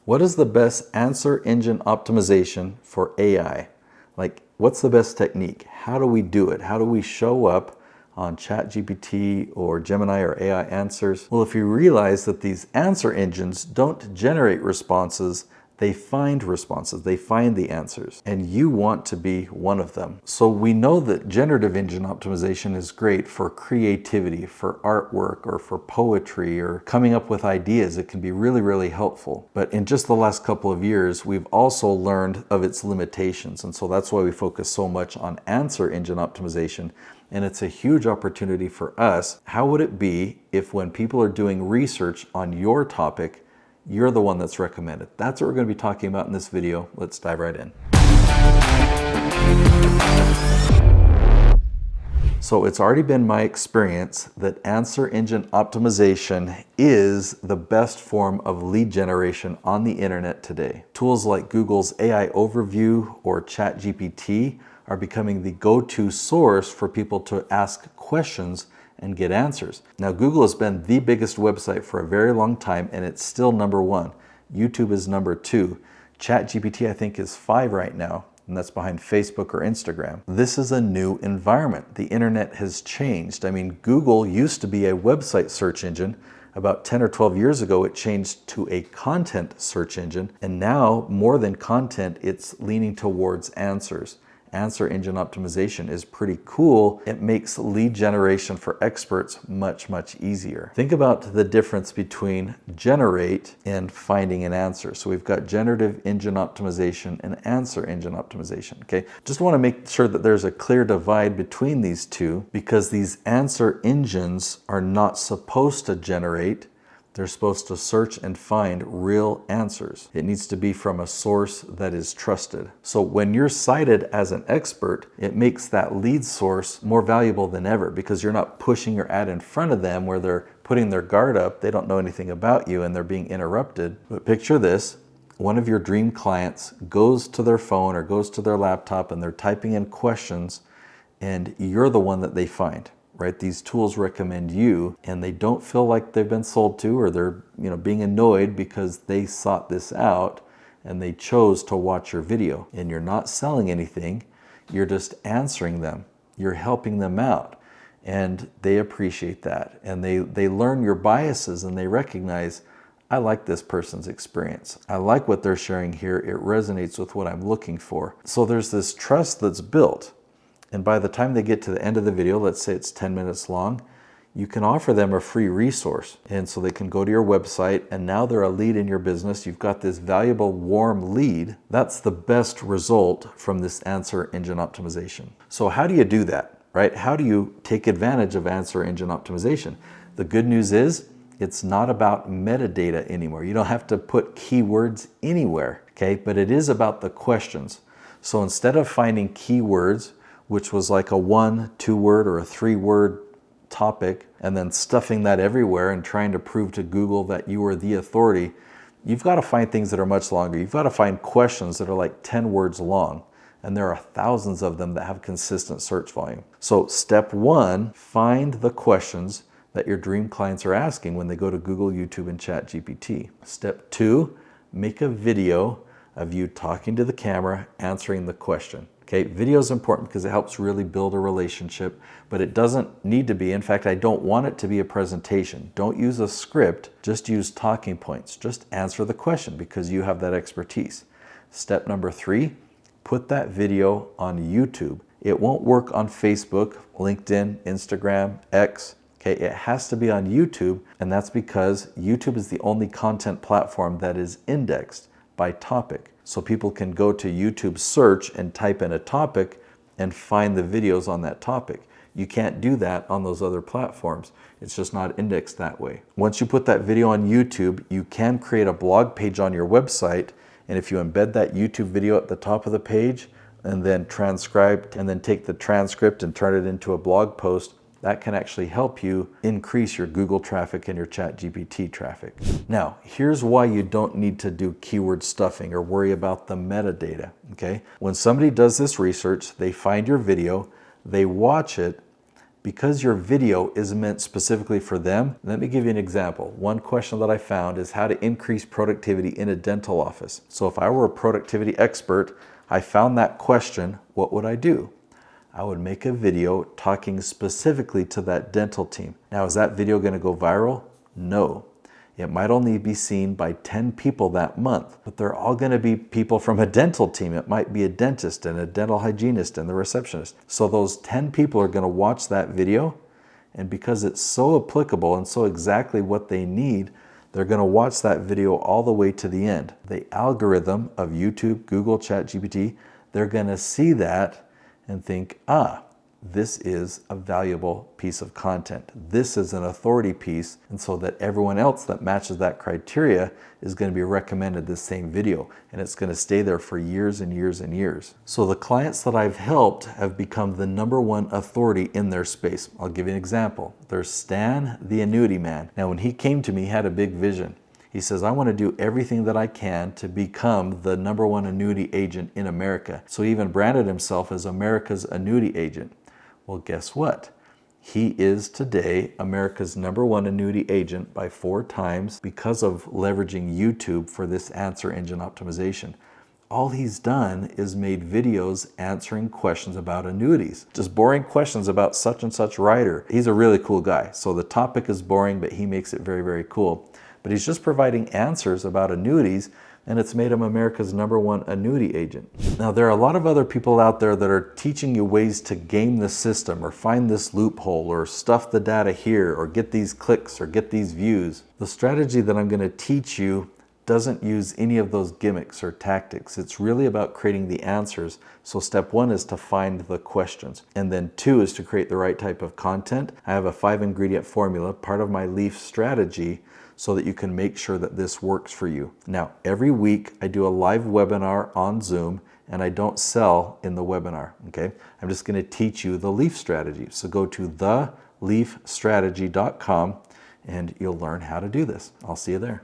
What is the best answer engine optimization for AI? Like, what's the best technique? How do we do it? How do we show up on ChatGPT or Gemini or AI Answers? Well, if you realize that these answer engines don't generate responses, they find responses, they find the answers, and you want to be one of them. So we know that generative engine optimization is great for creativity, for artwork, or for poetry, or coming up with ideas. It can be really, really helpful. But in just the last couple of years, we've also learned of its limitations. And so that's why we focus so much on answer engine optimization. And it's a huge opportunity for us. How would it be if when people are doing research on your topic, you're the one that's recommended? That's what we're going to be talking about in this video. Let's dive right in. So it's already been my experience that answer engine optimization is the best form of lead generation on the internet today. Tools like Google's AI Overview or ChatGPT are becoming the go-to source for people to ask questions and get answers. Now, Google has been the biggest website for a very long time, and it's still number one. YouTube is number two. ChatGPT, I think, is 5 right now, and that's behind Facebook or Instagram. This is a new environment. The internet has changed. I mean, Google used to be a website search engine. About 10 or 12 years ago, it changed to a content search engine, and now, more than content, it's leaning towards answers. Answer engine optimization is pretty cool. It makes lead generation for experts much, much easier. Think about the difference between generate and finding an answer. So we've got generative engine optimization and answer engine optimization, okay? Just want to make sure that there's a clear divide between these two, because these answer engines are not supposed to generate. They're supposed to search and find real answers. It needs to be from a source that is trusted. So when you're cited as an expert, it makes that lead source more valuable than ever, because you're not pushing your ad in front of them where they're putting their guard up. They don't know anything about you and they're being interrupted. But picture this. One of your dream clients goes to their phone or goes to their laptop and they're typing in questions, and you're the one that they find. Right? These tools recommend you, and they don't feel like they've been sold to, or they're being annoyed because they sought this out and they chose to watch your video. And you're not selling anything, you're just answering them. You're helping them out, and they appreciate that. And they learn your biases, and they recognize, I like this person's experience. I like what they're sharing here. It resonates with what I'm looking for. So there's this trust that's built. And by the time they get to the end of the video, let's say it's 10 minutes long, you can offer them a free resource. And so they can go to your website, and now they're a lead in your business. You've got this valuable, warm lead. That's the best result from this answer engine optimization. So how do you do that, right? How do you take advantage of answer engine optimization? The good news is it's not about metadata anymore. You don't have to put keywords anywhere, okay? But it is about the questions. So instead of finding keywords, which was like a 1, 2-word, or a 3-word topic, and then stuffing that everywhere and trying to prove to Google that you are the authority, you've got to find things that are much longer. You've got to find questions that are like 10 words long, and there are thousands of them that have consistent search volume. So step 1, find the questions that your dream clients are asking when they go to Google, YouTube, and ChatGPT. Step 2, make a video of you talking to the camera, answering the question. Okay, video is important because it helps really build a relationship, but it doesn't need to be. In fact, I don't want it to be a presentation. Don't use a script, just use talking points. Just answer the question because you have that expertise. Step number 3, put that video on YouTube. It won't work on Facebook, LinkedIn, Instagram, X. Okay, it has to be on YouTube, and that's because YouTube is the only content platform that is indexed by topic. So people can go to YouTube search and type in a topic and find the videos on that topic. You can't do that on those other platforms. It's just not indexed that way. Once you put that video on YouTube, you can create a blog page on your website, and if you embed that YouTube video at the top of the page and then transcribe, and then take the transcript and turn it into a blog post, that can actually help you increase your Google traffic and your ChatGPT traffic. Now, here's why you don't need to do keyword stuffing or worry about the metadata, okay? When somebody does this research, they find your video, they watch it. Because your video is meant specifically for them, let me give you an example. One question that I found is how to increase productivity in a dental office. So if I were a productivity expert, I found that question, what would I do? I would make a video talking specifically to that dental team. Now, is that video going to go viral? No. It might only be seen by 10 people that month, but they're all going to be people from a dental team. It might be a dentist and a dental hygienist and the receptionist. So those 10 people are going to watch that video, and because it's so applicable and so exactly what they need, they're going to watch that video all the way to the end. The algorithm of YouTube, Google, ChatGPT, they're going to see that and think, this is a valuable piece of content. This is an authority piece, and so that everyone else that matches that criteria is going to be recommended this same video, and it's going to stay there for years and years and years. So the clients that I've helped have become the #1 authority in their space. I'll give you an example. There's Stan, the annuity man. Now, when he came to me, he had a big vision. He says, I want to do everything that I can to become the #1 annuity agent in America. So he even branded himself as America's annuity agent. Well, guess what? He is today America's #1 annuity agent by 4 times because of leveraging YouTube for this answer engine optimization. All he's done is made videos answering questions about annuities. Just boring questions about such and such rider. He's a really cool guy. So the topic is boring, but he makes it very, very cool. But he's just providing answers about annuities, and it's made him America's #1 annuity agent. Now, there are a lot of other people out there that are teaching you ways to game the system or find this loophole or stuff the data here or get these clicks or get these views. The strategy that I'm going to teach you doesn't use any of those gimmicks or tactics. It's really about creating the answers. So step 1 is to find the questions. And then 2 is to create the right type of content. I have a 5-ingredient formula, part of my LEAF strategy, so that you can make sure that this works for you. Now, every week I do a live webinar on Zoom, and I don't sell in the webinar, okay? I'm just gonna teach you the LEAF strategy. So go to theleafstrategy.com and you'll learn how to do this. I'll see you there.